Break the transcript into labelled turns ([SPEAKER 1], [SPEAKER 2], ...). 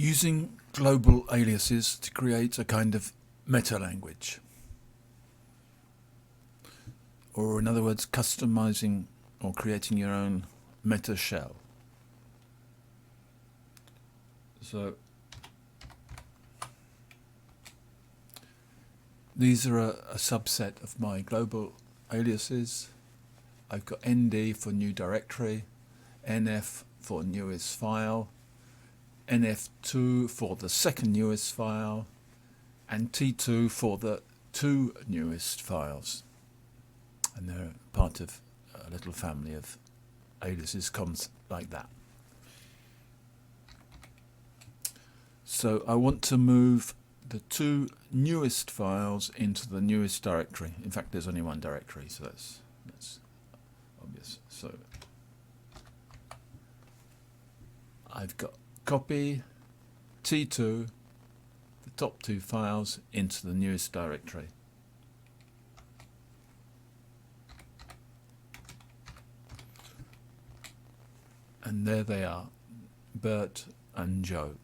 [SPEAKER 1] using global aliases to create a kind of meta language, or in other words, customizing or creating your own meta shell. These are a subset of my global aliases. I've got ND for new directory, NF for newest file, NF2 for the second newest file, and T2 for the two newest files. And they're part of a little family of aliases like that. So I want to move the two newest files into the newest directory. In fact, there's only one directory, so that's obvious. So I've got copy T2, the top two files, into the newest directory. And there they are, Bert and Joe.